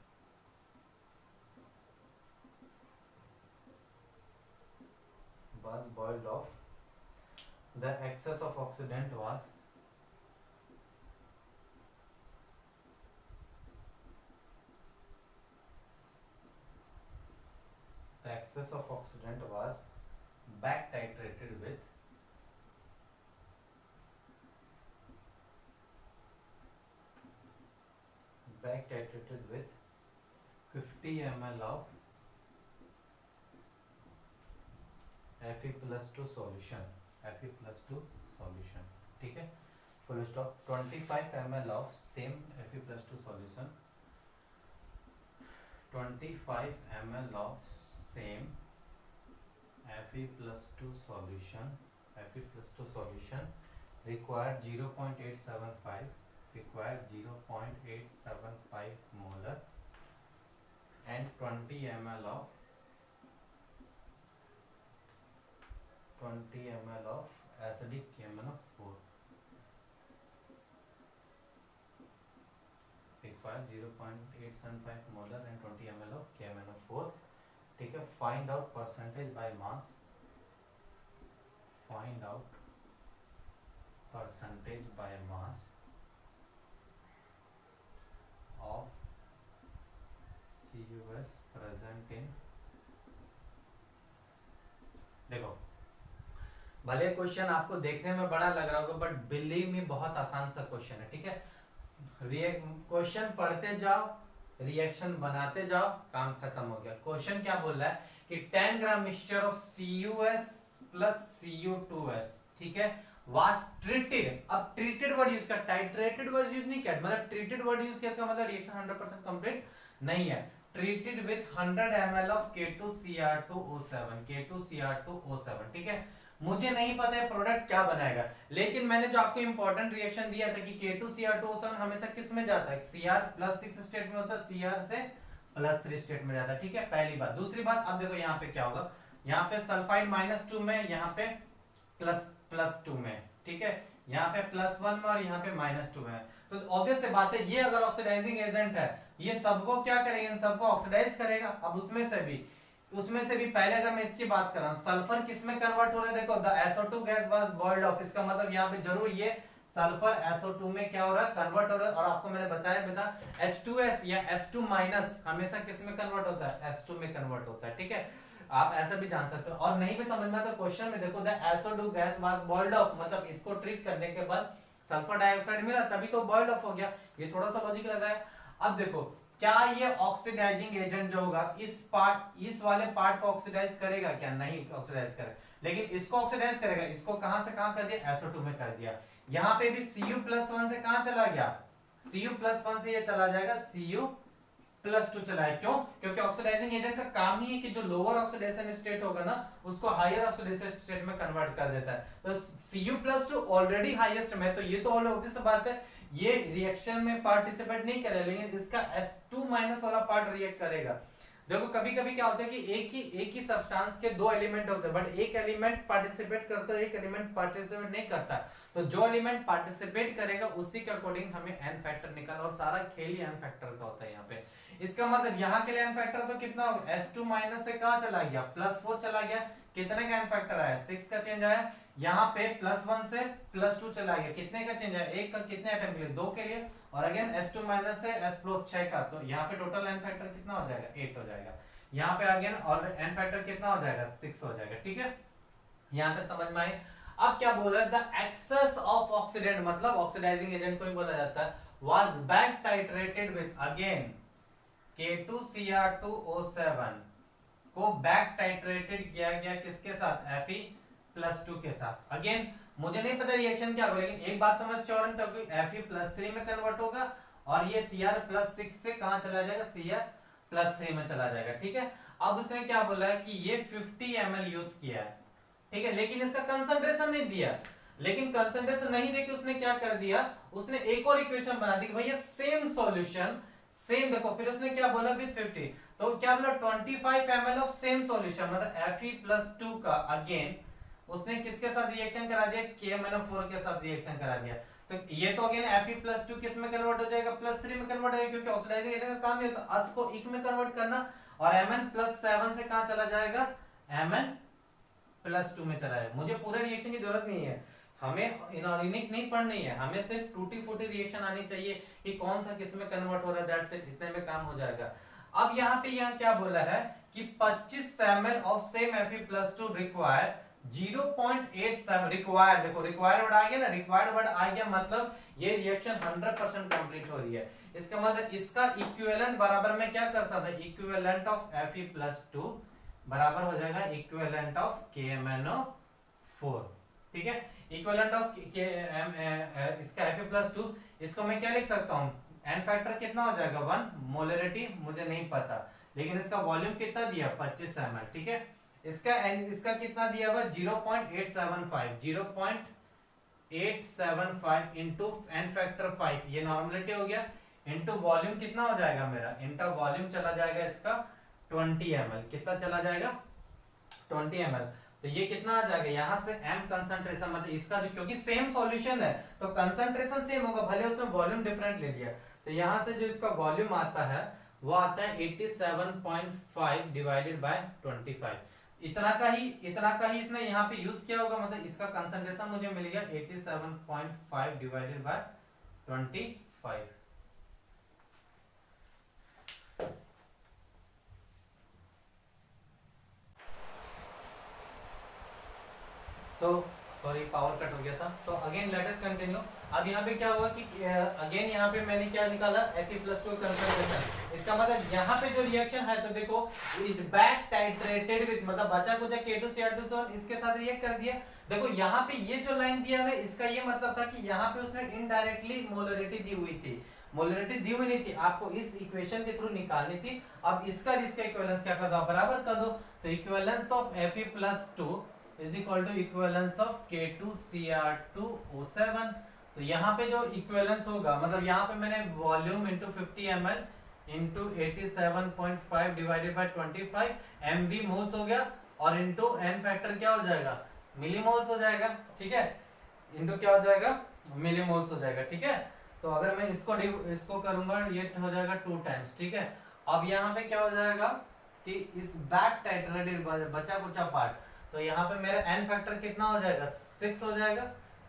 the excess of oxidant was back titrated with 50 ml of Fe+2 solution, ठीक है। Full stop. 25 ml of same Fe+2 solution, 25 ml of same Fe+2 solution required 0.875 molar and 20 ml of acidic KMnO4, 0.875 molar and 20 ml of KMnO4। ठीक है, find out percentage by mass, find out percentage by mass of CuS present in. देखो, भले क्वेश्चन आपको देखने में बड़ा लग रहा होगा, बट बिलीव मी बहुत आसान सा क्वेश्चन है। ठीक है, क्वेश्चन पढ़ते जाओ, रिएक्शन बनाते जाओ, काम खत्म हो गया। क्वेश्चन क्या बोल रहा है कि 10 gram mixture of CuS plus Cu2S, ठीक है, वाज ट्रीटेड। अब ट्रीटेड वर्ड यूज कर, टाइट्रेटेड वर्ड यूज नहीं किया, मतलब ट्रीटेड वर्ड यूज किया, इसका मतलब रिएक्शन 100% कंप्लीट नहीं है। Treated with 100 ml of K2Cr2O7, K2Cr2O7। ठीक है, मुझे नहीं पता है प्रोडक्ट क्या बनाएगा, लेकिन मैंने जो आपको इंपॉर्टेंट रिएक्शन दिया था कि K2Cr2O7 हमेशा किस में जाता है, Cr+6 स्टेट में होता है, Cr से +3 स्टेट में जाता है। ठीक है, पहली बात। दूसरी बात, अब देखो यहाँ पे क्या होगा, यहाँ पे सल्फाइड -2 में, यहाँ पे +2 में। ठीक है, यहाँ पे +1 में और यहाँ पे -2 में। तो ऑब्वियस से बात है, ये अगर ऑक्सीडाइजिंग एजेंट है, ये सबको क्या करेगा, इन सबको ऑक्सीडाइज करेगा। अब उसमें से भी पहले अगर मैं इसकी बात कर रहा हूं, सल्फर किस में कन्वर्ट हो रहा है, देखो the SO2 gas was boiled of, इसका मतलब यहाँ पे जरूर ये सल्फर SO2 में क्या हो रहा है, कन्वर्ट हो रहा है। और आपको मैंने बताया बेटा H2S या S2- हमेशा किस में कन्वर्ट होता है, S2 में कन्वर्ट होता है। ठीक है, आप ऐसा भी जान सकते हो। और नहीं भी समझ में तो क्वेश्चन में देखो, the SO2 gas was boiled of, मतलब इसको ट्रीट करने के बाद सल्फर डाइऑक्साइड मिला, तभी तो बॉइल्ड ऑफ हो गया। ये थोड़ा सा लॉजिक लगा है। अब देखो, क्या ये ऑक्सीडाइजिंग एजेंट जो होगा, इस वाले पार्ट को ऑक्सीडाइज करेगा क्या, नहीं ऑक्सीडाइज करेगा, लेकिन इसको ऑक्सीडाइज करेगा। इसको कहां से कहां कर दिया, SO2 में कर दिया। यहाँ पे भी Cu+1 से कहां चला गया, Cu+1 से ये चला जाएगा Cu+2 चला है। क्यों, क्योंकि ऑक्सीडाइजिंग एजेंट का काम ही है कि जो लोअर ऑक्सीडेशन स्टेट होगा ना, उसको हायर ऑक्सीडेशन स्टेट में कन्वर्ट कर देता है। तो Cu+2 ऑलरेडी हाईएस्ट में, तो ये तो ऑब्वियस बात है, ये रिएक्शन में पार्टिसिपेट नहीं करेगा, लेकिन इसका S2- वाला पार्ट रिएक्ट करेगा। देखो कभी कभी क्या होता है कि एक ही सब्सटेंस के दो एलिमेंट होते हैं, बट एक एलिमेंट पार्टिसिपेट करता है, एक एलिमेंट पार्टिसिपेट नहीं करता। तो जो एलिमेंट पार्टिसिपेट करेगा उसी के अकॉर्डिंग हमें n फैक्टर निकालना, और सारा खेल ही n फैक्टर का होता है यहाँ पे। इसका मतलब यहाँ के लिए n फैक्टर तो कितना होगा, S2- से कहां चला गया, +4 चला गया। कितने का n फैक्टर आया, 6 का चेंज आया। यहाँ पे +1 से +2 चला गया, कितने का चेंज आया, 1 का, कितने आइटम के लिए, 2 के लिए। और अगेन S2- से S+6 का, तो यहाँ पे टोटल n फैक्टर कितना हो जाएगा, 8 हो जाएगा। यहाँ पे अगेन और n फैक्टर कितना हो जाएगा, 6 हो जाएगा। ठीक है, यहाँ तक समझ में आए। अब क्या बोल रहा है, द एक्सेस ऑफ ऑक्सीडेंट, मतलब ऑक्सीडाइजिंग एजेंट को ही बोला जाता है, was back titrated with again K2Cr2O7 को बैक टाइट्रेटेड किया गया किसके साथ, Fe+2 के साथ। अगेन मुझे नहीं पता रिएक्शन क्या होगा, लेकिन एक बात तो मैं श्योर हूं, क्योंकि Fe+3 में कन्वर्ट होगा और ये Cr+6 से कहां चला जाएगा, Cr+3 में चला जाएगा। ठीक है, अब उसने क्या बोला है कि ये 50 ml यूज किया है। ठीक है, लेकिन इसका कंसंट्रेशन नहीं दिया, लेकिन कंसंट्रेशन नहीं देके उसने क्या कर दिया, उसने एक और इक्वेशन बना दी कि भैया सेम सॉल्यूशन, सेम देखो, फिर उसने क्या बोला विद 50, तो क्या बोला 25 ml ऑफ सेम सॉल्यूशन, मतलब Fe+2 का अगेन उसने किसके साथ रिएक्शन करा दिया, KMnO4 के साथ रिएक्शन करा दिया। तो ये तो अगेन Fe+2 किस में कन्वर्ट हो जाएगा, +3 में कन्वर्ट हो जाएगा, क्योंकि ऑक्सीडाइजिंग एजेंट का काम ही होता है अस को इक में कन्वर्ट करना। और Mn+7 से कहां चला जाएगा, Mn+2 में चला जाएगा। मुझे पूरे रिएक्शन की जरूरत नहीं है, हमें इनऑर्गेनिक नहीं पढ़नी है, हमें सिर्फ टूटी फूटी रिएक्शन आनी चाहिए कि कौन सा किस में कन्वर्ट हो रहा है, दैट्स इट, इतने में काम हो जाएगा। अब यहाँ पे क्या बोला है कि 25 ml of same Fe+2 require 0.87 require, देखो रिक्वायर्ड वर्ड आ गया ना, रिक्वायर्ड वर्ड आ गया, मतलब ये रिएक्शन 100% कंप्लीट हो रही है। इसका मतलब इसका इक्विवेलेंट बराबर में क्या कर सकता है, इक्विवेलेंट ऑफ Fe+2 बराबर हो जाएगा इक्विवेलेंट ऑफ KMnO4। ठीक है, इक्विवेलेंट ऑफ इसका Fe+2, इसको मैं क्या लिख सकता हूँ, n फैक्टर कितना हो जाएगा 1, मोलरिटी मुझे नहीं पता, लेकिन इसका वॉल्यूम कितना दिया 25 ml। ठीक है, इसका कितना दिया हुआ 0.875, 0.875 इंटू n फैक्टर 5, ये नॉर्मलिटी हो गया, इंटू वॉल्यूम कितना हो जाएगा मेरा, इंटू वॉल्यूम चला जाएगा इसका 20 ml, कितना चला जाएगा 20 ml। तो ये कितना आ जाएगा, यहाँ से m कंसंट्रेशन, मतलब इसका जो, क्योंकि सेम सॉल्यूशन है तो कंसंट्रेशन सेम होगा, भले उसमें वॉल्यूम डिफरेंट ले लिया। तो यहाँ से जो इसका वॉल्यूम आता है वो आता है 87.5 डिवाइडेड बाय 25। इतना का ही इसने यहाँ पे यूज किया होगा, मतलब इसका कंसंट्रेशन मुझे मिल गया 87.5 divided by 25। Sorry power cut हो गया था। तो अगेन लेट अस कंटिन्यू। अब यहाँ पे क्या हुआ कि अगेन यहाँ पे मैंने क्या निकाला, Fe+2 कंसंट्रेशन। इसका मतलब यहाँ पे जो रिएक्शन है, तो देखो इज बैक टाइट्रेटेड विद, मतलब बचा कुछ K2Cr2 इसके साथ रिएक्ट कर दिया। देखो यहाँ पे ये जो लाइन दिया है इसका ये मतलब था कि यहाँ पे उसने इनडायरेक्टली मोलरिटी दी हुई थी, मोलरिटी दी हुई नहीं थी, आपको इस इक्वेशन के थ्रू निकालनी थी। अब इसका इक्विवेलेंस क्या कर दो, बराबर कर दो। तो equivalence of Fe+2 is equal to equivalence of K2Cr2O7। तो यहाँ पे जो इक्विवेलेंस होगा, मतलब यहाँ पे मैंने volume into 50 ml into 87.5 divided by 25 MV moles हो गया, और इनटू n फैक्टर क्या हो जाएगा, मिलीमोल्स हो जाएगा, ठीक है, इनटू क्या हो जाएगा, मिलीमोल्स हो जाएगा, ठीक है। तो अगर मैं इसको करूंगा, ये हो जाएगा 2 टाइम्स, ठीक है। अब यहाँ पे क्या हो जाएगा कि इस बैक टाइट्रेटेड बचा कुचा पार्ट, तो यहाँ पे मेरा n फैक्टर कितना हो जाएगा, 6 हो जाएगा,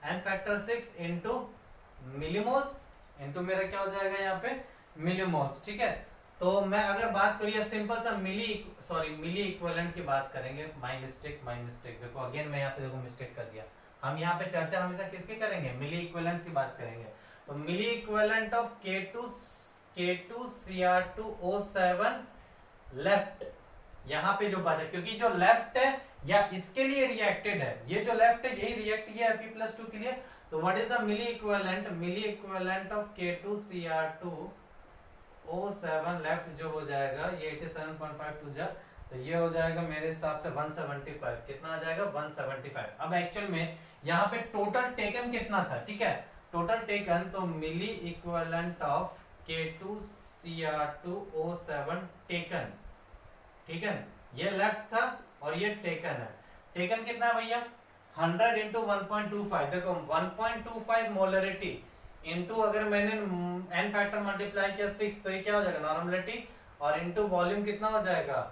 n factor 6 into millimoles into मेरा क्या हो जाएगा यहाँ पे मिलीमोल्स, ठीक है। तो मैं अगर बात करिए सिंपल सा मिली इक्विवेलेंट की बात करेंगे, माय मिस्टेक, देखो अगेन मैं यहाँ पे देखो मिस्टेक कर दिया। हम यहाँ पे चर्चा हमेशा किसकी करेंगे, मिली इक्विवेलेंट्स की बात करेंगे। तो मिली इक्विवेलेंट ऑफ K2Cr2O7 लेफ्ट, यहाँ पे जो बचा, क्योंकि जो लेफ्ट है या इसके लिए रिएक्टेड है, ये जो लेफ्ट है यही रिएक्ट किया Fe+2 के लिए। तो what is the milli equivalent of K2Cr2O7 left जो हो जाएगा, ये 87.5 जा, तो ये हो जाएगा मेरे हिसाब से 175। कितना आ जाएगा, 175। अब एक्चुअल में यहाँ पे टोटल टेकन कितना था, ठीक है, टोटल टेकन, तो मिली इक्विवेलेंट ऑफ K2Cr2O7 टेकन, ठीक है, ये लेफ्ट था और ये टेकन है। टेकन कितना है भैया, 100 इंटू 1.25, देखो 1.25 मोलरिटी इंटू, अगर मैंने n फैक्टर मल्टीप्लाई किया 6, तो ये क्या हो जाएगा, नॉर्मलिटी, और इंटू वॉल्यूम कितना हो जाएगा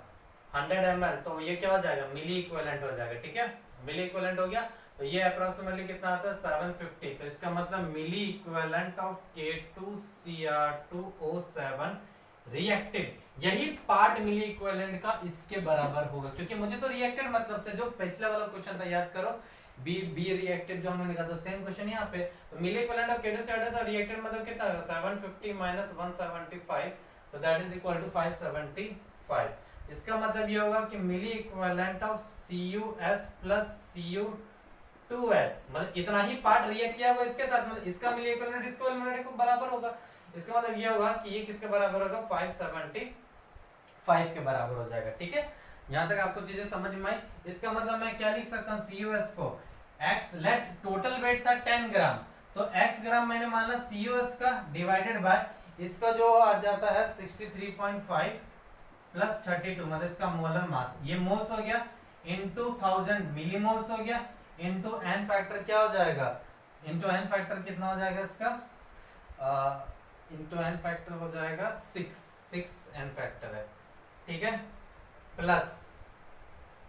100 ml, तो ये क्या हो जाएगा, मिली इक्विवेलेंट हो जाएगा, ठीक है, मिली इक्विवेलेंट हो गया। तो ये अप्रोक्सीमेटली कितना आता है, 750। तो इसका मतलब milli equivalent of K2Cr2O7 reacted, यही पार्ट मिली इक्विवेलेंट का इसके बराबर होगा, क्योंकि मुझे तो रिएक्टेड मतलब से जो पिछला वाला क्वेश्चन था याद करो, बी रिएक्टेड जो हमने लिखा था, सेम क्वेश्चन यहाँ पे। तो मिली इक्विवेलेंट ऑफ K2Cr2 रिएक्टेड मतलब कितना होगा, 750 माइनस 175, तो दैट इज इक्वल टू 575। इसका मतलब ये होगा कि milli equivalent of CuS plus Cu2S, मतलब इतना ही पार्ट रिएक्ट किया होगा इसके साथ, मतलब इसका मिली इक्विवेलेंट इसके इक्विवेलेंट को बराबर होगा। इसका मतलब ये होगा कि ये किसके बराबर होगा, 575 के बराबर हो जाएगा, ठीक है। यहां तक आपको चीजें समझ में आई। इसका मतलब मैं क्या लिख सकता हूँ, CuS को x, लेट टोटल वेट था 10 ग्राम, तो x ग्राम मैंने माना CuS का डिवाइडेड बाय इसका जो आ जाता है 63.5 प्लस 32, मतलब इसका मोलर मास, ये मोल्स हो गया, इनटू 1000 मिलीमोल्स हो गया, इनटू n फैक्टर क्या हो जाएगा, इनटू n फैक्टर कितना हो जाएगा इसका, इनटू n फैक्टर हो जाएगा 6 n फैक्टर है, ठीक है, प्लस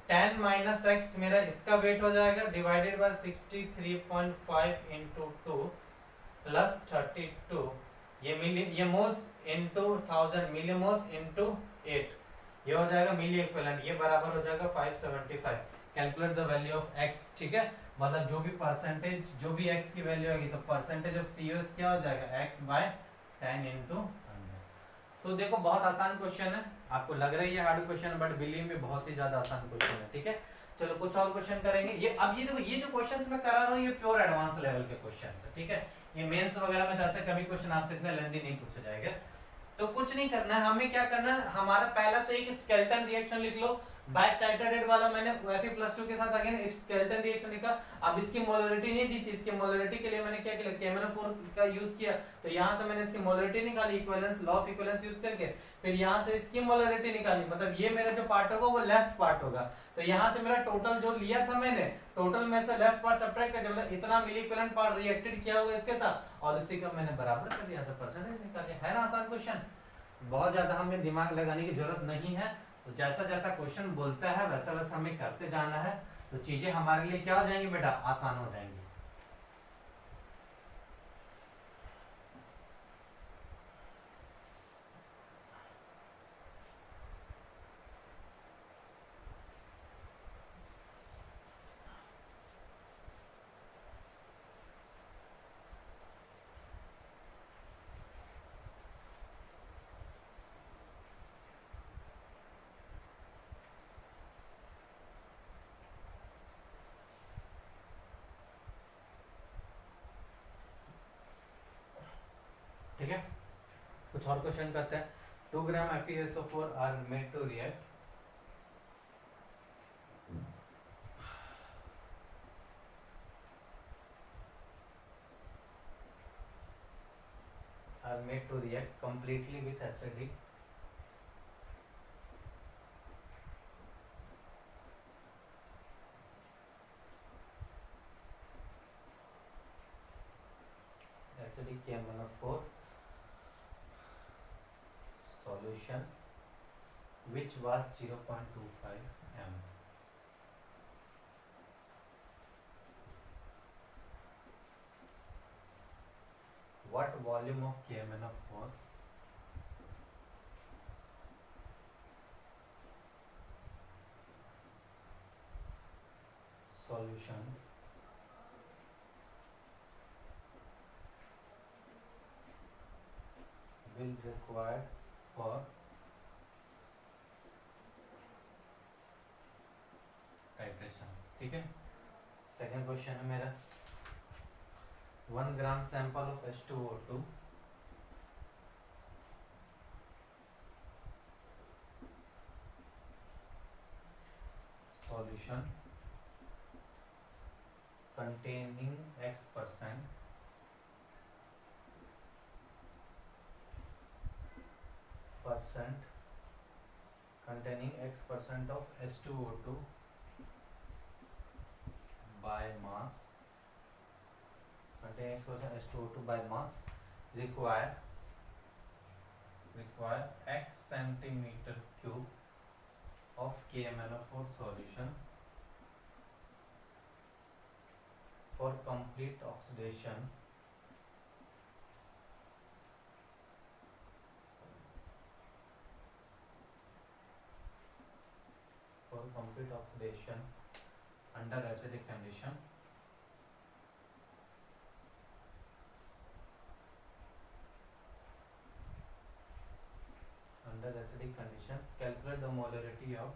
10 माइनस x मेरा इसका वेट हो जाएगा डिवाइडेड बाय 63.5 इनटू 2 प्लस 32, ये मोल्स इनटू 1000 मिलीमोल्स इनटू 8, ये हो जाएगा मिली इक्विवेलेंट, ये बराबर हो जाएगा 575। Calculate the value of x, ठीक है, मतलब जो भी परसेंटेज, जो भी x की वैल्यू होगी, तो परसेंटेज ऑफ CuS क्या हो जाएगा, x बाय 10 इंटू 100। तो देखो बहुत आसान क्वेश्चन है, आपको लग रहा है ये हार्ड क्वेश्चन, बट बिलीव में बहुत ही ज्यादा आसान क्वेश्चन है, ठीक है। चलो कुछ और क्वेश्चन करेंगे। ये अब ये देखो, ये जो क्वेश्चंस मैं करा रहा हूँ ये प्योर एडवांस लेवल के क्वेश्चंस है, ठीक है। ये मेंस वगैरह में ऐसे कभी क्वेश्चन आपसे इतने लेंथी नहीं पूछा जाएगा। तो कुछ नहीं करना है, हमें क्या करना है, हमारा पहला तो एक स्केलेटन रिएक्शन लिख लो, बैक टाइट्रेटेड वाला मैंने Fe+2 के साथ अगेन एक स्केलेटन रिएक्शन लिखा। अब इसकी मोलरिटी नहीं दी थी, इसकी मोलरिटी के लिए मैंने क्या किया, KMnO4 का यूज किया। तो यहाँ से मैंने इसकी मोलरिटी निकाली equivalence law of equivalence use करके, फिर यहाँ से इसकी मोलरिटी निकाली, मतलब ये मेरा जो पार्ट होगा वो लेफ्ट पार्ट होगा। तो यहाँ से मेरा टोटल जो लिया था मैंने, टोटल में से लेफ्ट पार्ट सब्ट्रैक्ट कर दिया, मतलब इतना मिली इक्विवेलेंट पार्ट रिएक्टेड किया होगा इसके साथ, और उसी का मैंने बराबर कर दिया, परसेंटेज निकाल दिया। है ना आसान क्वेश्चन, बहुत ज्यादा हमें दिमाग लगाने की जरूरत नहीं है। तो जैसा जैसा क्वेश्चन बोलता है वैसा वैसा हमें करते जाना है, तो चीजें हमारे लिए क्या हो जाएंगी बेटा, आसान हो जाएंगी। ठीक है, कुछ और क्वेश्चन करते हैं। 2 gram FeSO4 are made to react completely with acidic KMnO4 solution which was 0.25 m. What volume of KMnO4 solution will require for titration? ठीक है, सेकेंड क्वेश्चन है मेरा, 1 gram sample of H2O2 solution containing X% containing X% of H2O2 by mass, containing X% H2O2 by mass require X centimeter cube of KMnO4 solution for complete oxidation under acidic condition calculate the molarity of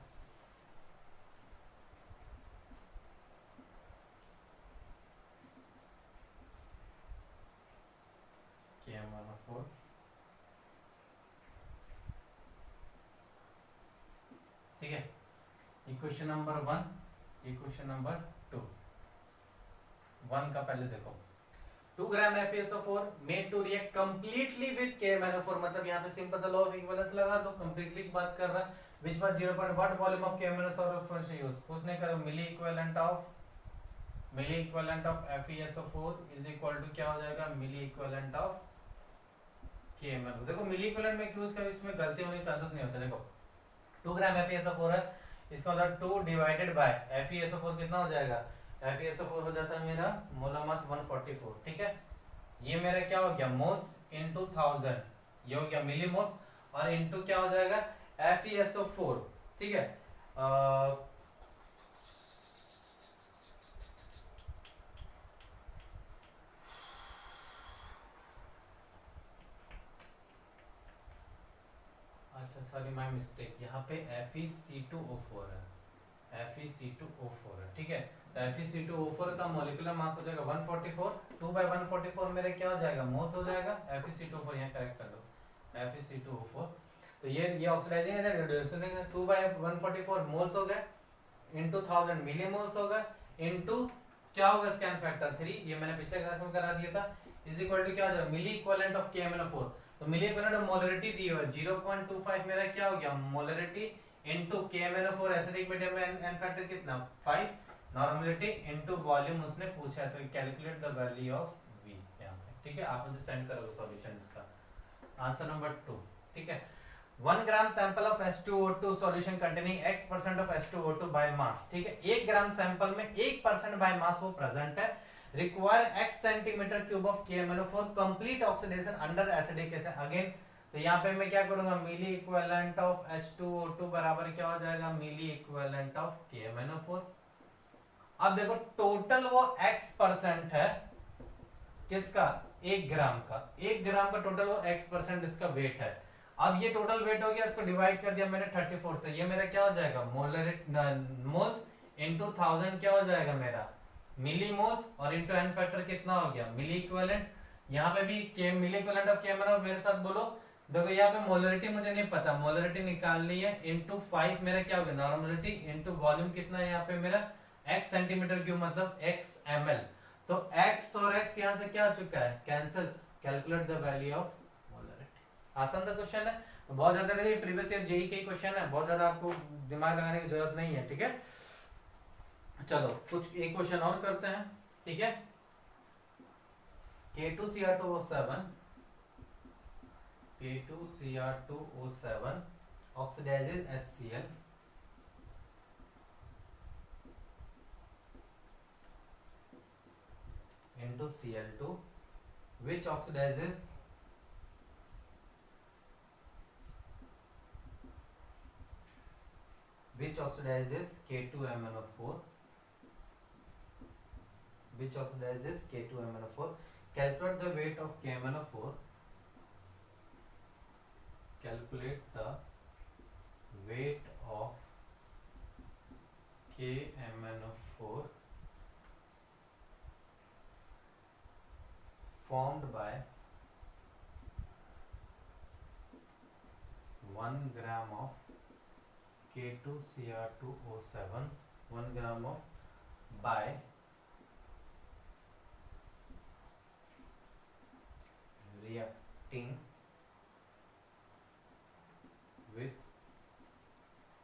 KMnO4 ठीक है। Equation number 1, equation number 2। 1 का पहले देखो, 2 gram FeSO4 made to react completely with KMnO4, मतलब यहाँ पे सिंपल सा लॉ ऑफ इक्विवेलेंस लगा दो, कंप्लीटली की बात कर रहा है। Which was 0.1 volume of KMnO4 use, कुछ नहीं करो, milli equivalent of FeSO4 is equal to क्या हो जाएगा, मिली इक्विवेलेंट ऑफ KMnO। देखो मिली इक्विवेलेंट में यूज कर, इसमें गलती होने के चांसेस नहीं होते। देखो 2 ग्राम FeSO4 है, इसका मतलब 2 डिवाइडेड बाय FeSO4 कितना हो जाएगा, FeSO4 हो जाता है मेरा मोलर मास 144, ठीक है। ये मेरा क्या हो गया, मोल्स इनटू 1000, ये हो गया मिली मोल्स, और इनटू क्या हो जाएगा FeSO4, ठीक है। अच्छा सॉरी माय मिस्टेक, यहाँ पे FeC2O4 है, FeC2O4 है, ठीक है। तो FeC2O4 का मॉलिक्यूलर मास हो जाएगा 144, 2/144 मेरे क्या हो जाएगा, मोल्स हो जाएगा। FeC2O4 यहाँ करेक्ट कर दो, FeC2O4 तो ये oxidising agent reducing agent 2/144 moles हो गए इनटू 1000 मिली मोल्स हो गए इनटू क्या होगा स्कैन फैक्टर 3, ये मैंने पिछले क्लास में करा दिया था, इज इक्वल टू क्या हो जाएगा मिली इक्विवेलेंट ऑफ KMnO4। तो मिली इक्विवेलेंट ऑफ मोलरिटी दी हुई है 0.25 मेरा क्या हो गया molarity into KMnO4 acidic medium में एन फैक्टर कितना 5, नॉर्मलिटी इनटू वॉल्यूम उसने पूछा है, तो calculate the value of V यहां पे। ठीक है, आप मुझे सेंड करोगे सॉल्यूशन इसका आंसर नंबर 2। ठीक है, 1 gram sample of H2O2 solution containing X% of H2O2 by mass. ठीक है, 1 ग्राम सैंपल में 1% बाय मास वो प्रेजेंट है, require X centimetre cube of KMnO4 complete oxidation under acidic case. Again तो यहाँ पे मैं क्या करूंगा मिली इक्विवेलेंट ऑफ H2O2 बराबर क्या हो जाएगा मिली इक्विवेलेंट ऑफ KMnO4। अब देखो टोटल वो X% है किसका 1 ग्राम का, 1 ग्राम का टोटल वो X% इसका वेट है। अब ये टोटल वेट हो गया, इसको डिवाइड कर दिया मैंने 34 से, ये मेरा क्या हो जाएगा मोल्स इनटू 1000 क्या हो जाएगा मेरा मिली मोल्स और इनटू एन फैक्टर कितना हो गया मिली इक्विवेलेंट। यहाँ पे भी के मिली इक्विवेलेंट ऑफ KMnO मेरे साथ बोलो। देखो यहाँ पे मोलरिटी मुझे नहीं पता, मोलरिटी निकालनी है इनटू 5 मेरा क्या हो गया नॉर्मलिटी इनटू वॉल्यूम कितना है यहाँ पे मेरा x सेंटीमीटर क्यूब मतलब x ml। तो x और x यहाँ से क्या आ चुका है cancel, calculate the value of molarity. आसान सा क्वेश्चन है, तो बहुत ज्यादा देखिए प्रीवियस ईयर जेईई के क्वेश्चन है, बहुत ज्यादा आपको दिमाग लगाने की जरूरत नहीं है। ठीक है, चलो कुछ एक क्वेश्चन और करते हैं। ठीक है, K2Cr2O7 oxidizes HCl into Cl2 which oxidizes K2MnO4 which oxidizes K2MnO4। Calculate the weight of KMnO4, calculate the weight of KMnO4 formed by 1 gram of K2Cr2O7, 1 gram of by reacting with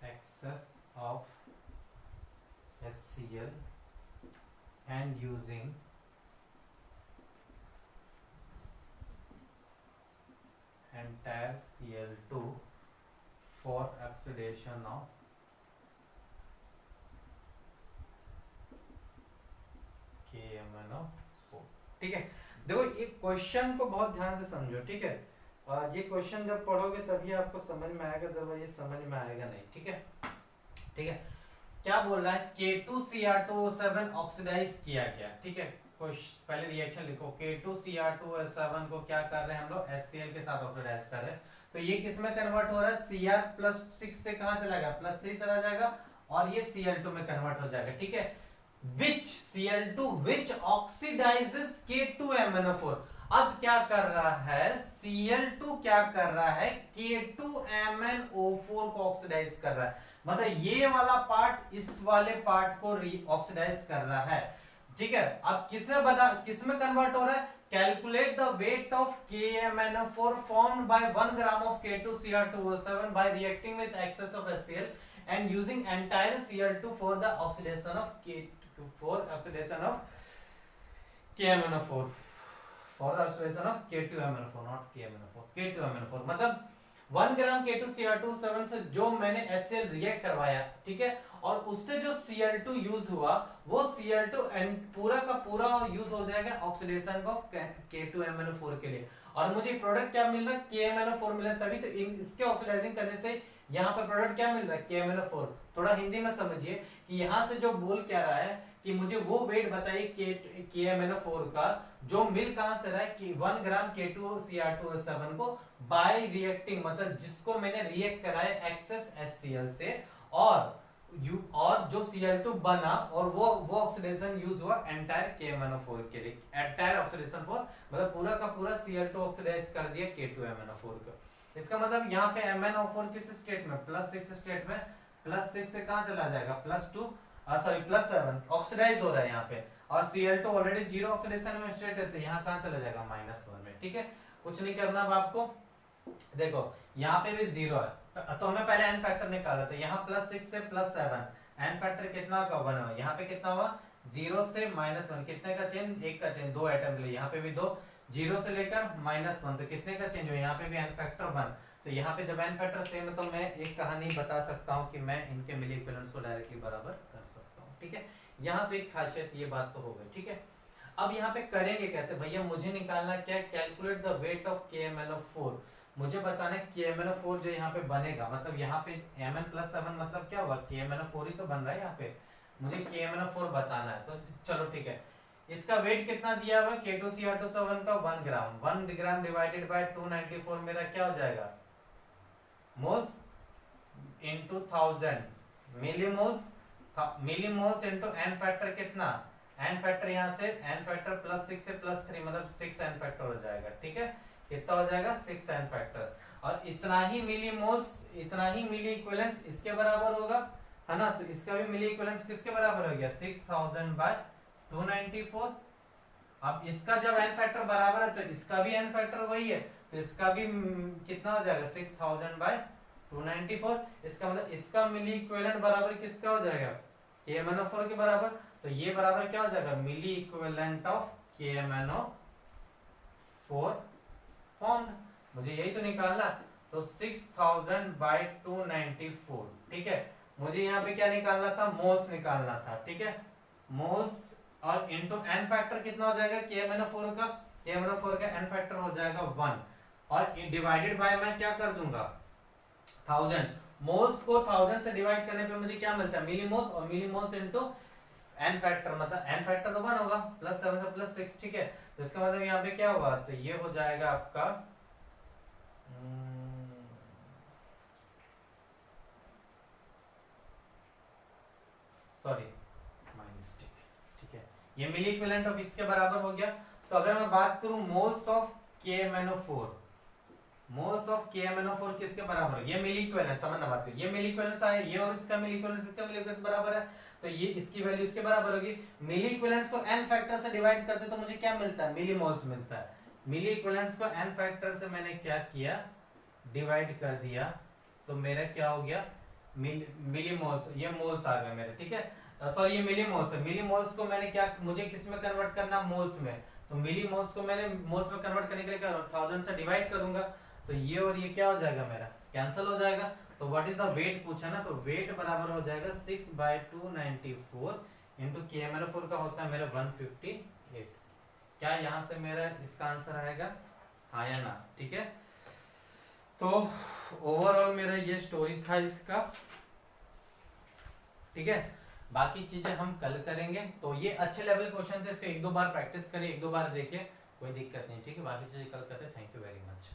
excess of HCl and using entire Cl2 for oxidation of KMnO4। ठीक है, देखो ये क्वेश्चन को बहुत ध्यान से समझो। ठीक है, ये क्वेश्चन जब पढ़ोगे तभी आपको समझ में आएगा, जब ये समझ में आएगा नहीं। ठीक है, ठीक है, क्या बोल रहा है K2Cr2O7 ऑक्सीडाइज किया गया। ठीक है, पहले रिएक्शन लिखो, K2Cr2O7 को क्या कर रहे हैं हम लोग HCl के साथ ऑक्सीडाइज कर रहे हैं। तो ये किस में कन्वर्ट हो रहा है Cr+6 से कहां चला गया +3 चला जाएगा और ये Cl2 में कन्वर्ट हो जाएगा। ठीक है, which Cl2 which oxidizes K2MnO4। अब क्या कर रहा है Cl2 क्या कर रहा है K2MnO4 को ऑक्सीडाइज कर रहा है, मतलब ये वाला पार्ट इस वाले पार्ट को ऑक्सीडाइज कर रहा है। ठीक है, अब किसमें कन्वर्ट हो रहा है calculate the weight of KMnO4 formed by 1 gram of K2Cr2O7 by reacting with excess of HCl and using entire Cl2 for the oxidation of KMnO4 for the oxidation of K2MnO4 not KMnO4 K2MnO4 मतलब 1 ग्राम K2Cr2O7 से जो मैंने HCl रिएक्ट करवाया। ठीक है, और उससे जो Cl2 यूज हुआ वो Cl2 पूरा का पूरा यूज हो जाएगा ऑक्सीडेशन को K2MnO4 के लिए, और मुझे प्रोडक्ट क्या मिल रहा है KMnO4 मिल रहा है। तभी तो इसके ऑक्सीडाइजिंग करने से यहाँ पर प्रोडक्ट क्या मिल रहा है KMnO4। थोड़ा हिंदी में समझिए कि यहाँ से जो बोल क्या रहा है कि मुझे वो वेट बताइए KMnO4 का जो मिल कहां से रहा है कि 1 ग्राम K2Cr2O7 को बाय रिएक्टिंग मतलब जिसको मैंने रिएक्ट कराया एक्सेस HCl से, और जो Cl2 बना और वो ऑक्सीडेशन यूज हुआ एंटायर KMnO4 के लिए। एंटायर ऑक्सीडेशन फॉर मतलब पूरा का पूरा Cl2 ऑक्सीडाइज कर दिया K2MnO4 का। इसका मतलब यहाँ पे MnO4 किस स्टेट में, +6 स्टेट में, +6 से कहाँ चला जाएगा, +2 सॉरी +7 ऑक्सीडाइज हो रहा है यहाँ पे, और Cl2 ऑलरेडी जीरो ऑक्सीडेशन में स्टेट है, तो यहाँ कहाँ चला जाएगा, -1 में। ठीक है, कुछ नहीं करना अब आपको। देखो यहाँ पे भी जीरो है, तो हमें पहले एन फैक्टर निकाला, तो यहाँ +6 से +7 एन फैक्टर कितना होगा, 1 होगा। यहाँ पे कितना हुआ, 0 से -1, कितने का चेंज, एक का चेंज, 2 आइटम के लिए, यहाँ पे भी 2, 0 से लेकर -1, तो कितने का चेंज हो, यहाँ पे भी एन फैक्टर 1। तो यहाँ पे जब एन फैक्टर सेम है तो मैं एक कहानी बता सकता हूँ कि मैं इनके मिली इक्विवेलेंस को डायरेक्टली बराबर कर सकता हूँ। ठीक है, यहाँ पे एक खासियत, ये बात तो हो गई। ठीक है, अब यहाँ पे करेंगे कैसे भैया, मुझे निकालना क्या, calculate the weight of KMnO4। मुझे बताना है KMnO4 जो यहाँ पे बनेगा, मतलब यहाँ पे Mn+7 मतलब क्या होगा, KMnO4 ही तो बन रहा है यहाँ पे, मुझे KMnO4 बताना है। तो चलो ठीक है, इसका वेट कितना दिया हुआ, K2Cr2 का 1 ग्राम, 1 ग्राम डिवाइडेड बाय 294 मेरा क्या हो जाएगा, moles into 1000, millimoles, millimoles into n factor कितना, एन फैक्टर यहाँ से एन फैक्टर +6 से +3 मतलब 6 एन फैक्टर हो जाएगा। ठीक है, कितना हो जाएगा, 6 एन फैक्टर, और इतना ही मिलीमोल्स, इतना ही मिली इक्विवेलेंस इसके बराबर होगा, है ना, तो इसका भी मिली इक्विवेलेंस किसके बराबर हो गया, 6000 बाय 294। अब इसका जब एन फैक्टर बराबर है तो इसका भी एन फैक्टर वही है, तो इसका भी कितना हो जाएगा, 6000 बाय 294। इसका मतलब इसका मिली इक्विवेलेंट बराबर किसका हो जाएगा, KMnO4 के बराबर, तो ये बराबर क्या हो जाएगा, मिली इक्विवेलेंट ऑफ KMnO4 फॉर्म्ड, मुझे यही तो निकालना। तो 6000 बाय 294। ठीक है, मुझे यहाँ पे क्या निकालना था, मोल्स निकालना था। ठीक है, मोल्स और इनटू एन फैक्टर कितना हो जाएगा KMnO4 का, KMnO4 का एन फैक्टर हो जाएगा 1, और डिवाइडेड बाय मैं क्या कर दूंगा, 1000। मोल्स को 1000 से डिवाइड करने पे मुझे क्या मिलता है, मिलीमोल्स, और मिलीमोल्स इनटू एन फैक्टर, मतलब एन फैक्टर तो 1 होगा, +7 से +6। ठीक है, तो इसका मतलब यहाँ पे क्या होगा, तो ये हो जाएगा आपका सॉरी माय मिस्टेक। ठीक है, ये मिली इक्विवेलेंट ऑफ इसके बराबर हो गया। तो अगर मैं बात करूं moles of KMnO4, moles of KMnO4 किसके बराबर है, ये मिली इक्विवेलेंस, समझना बात करिए, ये मिली इक्विवेलेंस है, ये और इसका मिली इक्विवेलेंस, इसका मिली इक्विवेलेंस बराबर है, तो ये इसकी वैल्यू इसके बराबर होगी। मिली इक्विवेलेंस को n फैक्टर से डिवाइड करते तो मुझे क्या मिलता है, मिली मोल्स मिलता है। मिली इक्विवेलेंस को n फैक्टर से मैंने क्या किया, डिवाइड कर दिया, तो मेरा क्या हो गया, मिली मोल्स, ये मोल्स आ गए मेरे। ठीक है, सॉरी ये मिली मोल्स है, मिली मोल्स को मैंने क्या, मुझे किस में कन्वर्ट करना, मोल्स में, तो मिली मोल्स को मैंने मोल्स में कन्वर्ट करने के लिए क्या 1000 से डिवाइड करूंगा, तो ये और ये क्या हो जाएगा, मेरा कैंसिल हो जाएगा। तो व्हाट इज द वेट पूछा ना, तो वेट बराबर हो जाएगा 6 बाय 294 इंटू KMnO4 का होता है मेरा 158। क्या यहाँ से मेरा इसका आंसर आएगा, हाँ या ना। ठीक है, तो ओवरऑल मेरा ये स्टोरी था इसका। ठीक है, बाकी चीजें हम कल करेंगे। तो ये अच्छे लेवल क्वेश्चन थे, इसको 1-2 बार प्रैक्टिस करिए, 1-2 बार देखिए, कोई दिक्कत नहीं। ठीक है, बाकी चीजें कल करते हैं। Thank you very much.